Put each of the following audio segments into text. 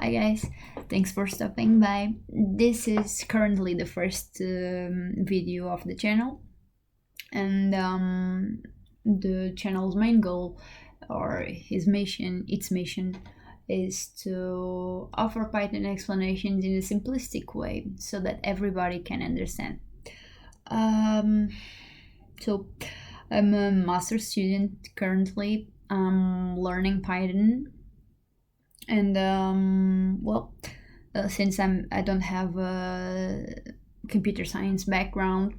Hi guys, thanks for stopping by. This is currently the first video of the channel, and the channel's main goal, or its mission, is to offer Python explanations in a simplistic way so that everybody can understand. Um, so, I'm a master student currently. I'm learning Python, and since I don't have a computer science background,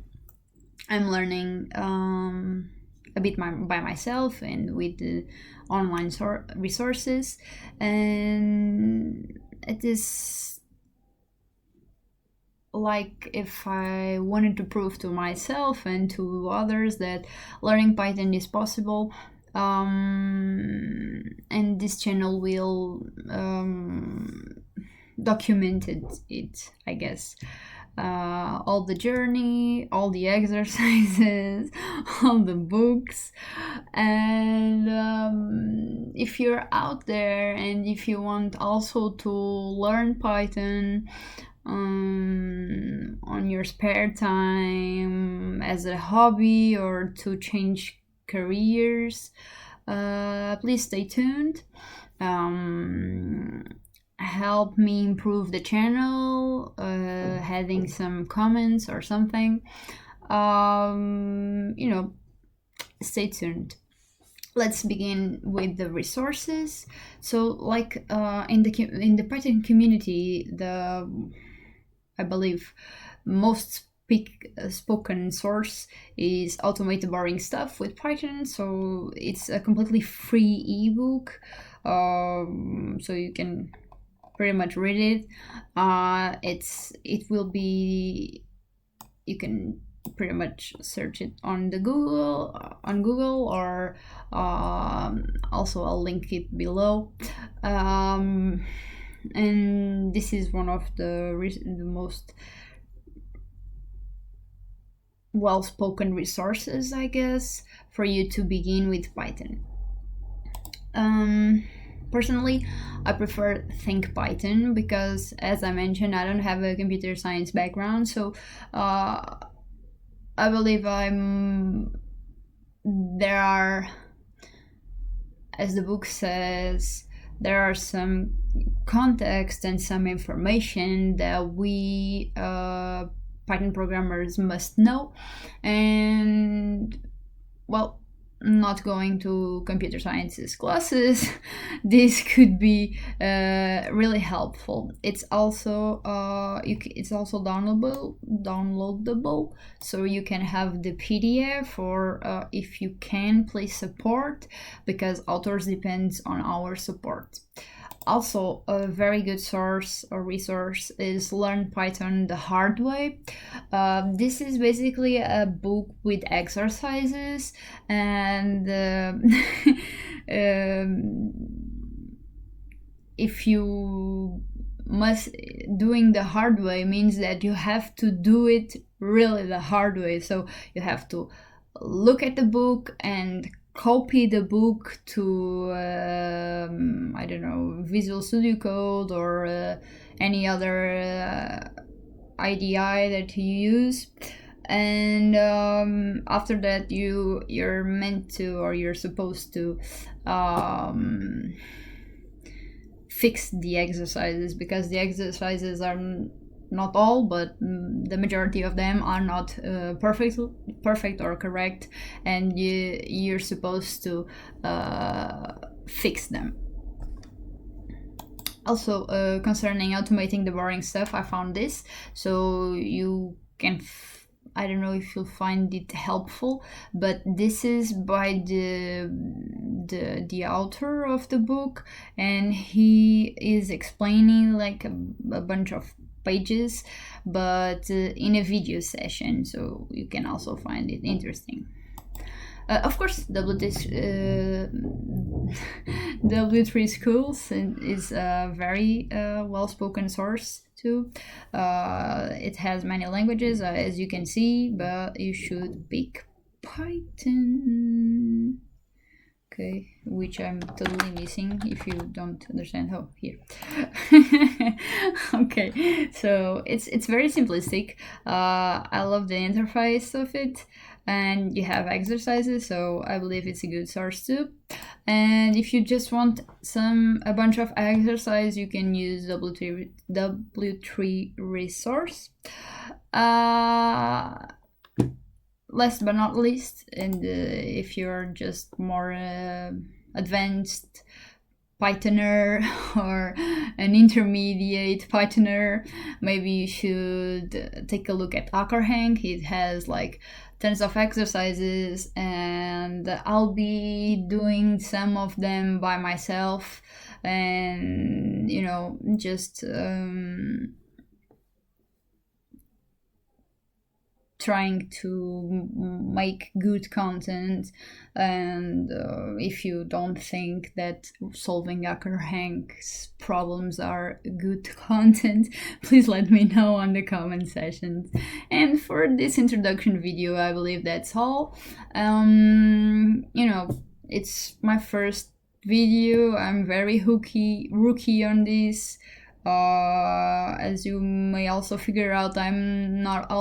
I'm learning a bit by myself and with the online resources, and it is like if I wanted to prove to myself and to others that learning Python is possible. And this channel will document it, I guess. All the journey, all the exercises, all the books. And if you're out there and if you want also to learn Python on your spare time as a hobby or to change careers, please stay tuned. Help me improve the channel, having some comments or something. Stay tuned. Let's begin with the resources. So, like in the Python community, I believe most spoken source is Automate the Boring Stuff with Python. So it's a completely free ebook, so you can pretty much read it. It will be, you can pretty much search it on Google, or also I'll link it below. And this is one of the most well-spoken resources, I guess, for you to begin with Python. Personally, I prefer Think Python because, as I mentioned, I don't have a computer science background, so I believe there are, as the book says, there are some context and some information that we Python programmers must know, and well, not going to computer sciences classes, this could be really helpful. It's also downloadable, so you can have the PDF, or if you can, please support, because authors depends on our support. Also, a very good source or resource is Learn Python the Hard Way. This is basically a book with exercises, and if you must, doing the hard way means that you have to do it really the hard way. So you have to look at the book and copy the book to I don't know, Visual Studio Code or any other IDE that you use, and after that you're meant to, or you're supposed to fix the exercises, because the exercises are not all, but the majority of them are not perfect or correct, and you're supposed to fix them. Also, concerning automating the boring stuff, I found this, so you can I don't know if you'll find it helpful, but this is by the author of the book, and he is explaining like a bunch of pages, but in a video session, so you can also find it interesting. Of course, W3 Schools is a very well-spoken source too. It has many languages, as you can see, but you should pick Python, Okay, which I'm totally missing if you don't understand. Oh, here. Okay, so it's very simplistic. I love the interface of it, and you have exercises, so I believe it's a good source too. And if you just want a bunch of exercise, you can use W3 resource. Last but not least, and if you're just more advanced Pythoner or an intermediate Pythoner, maybe you should take a look at HackerHank. It has like tons of exercises, and I'll be doing some of them by myself, and just trying to make good content. And if you don't think that solving HackerHank's problems are good content, please let me know on the comment sections. And for this introduction video, I believe that's all. It's my first video. I'm very rookie on this. As you may also figure out, I'm not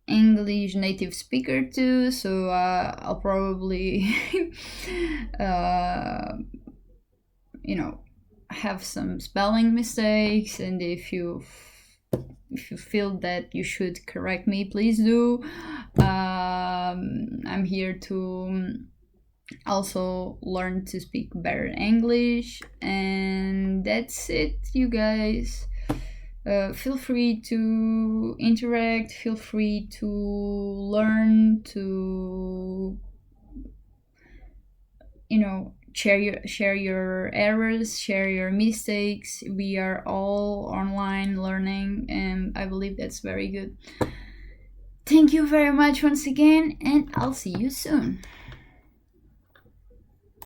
English native speaker too, so I'll probably have some spelling mistakes, and if you feel that you should correct me, please do. I'm here to also learn to speak better English, and that's it, you guys. Feel free to interact, feel free to learn, to share your errors, share your mistakes. We are all online learning, and I believe that's very good. Thank you very much once again, and I'll see you soon.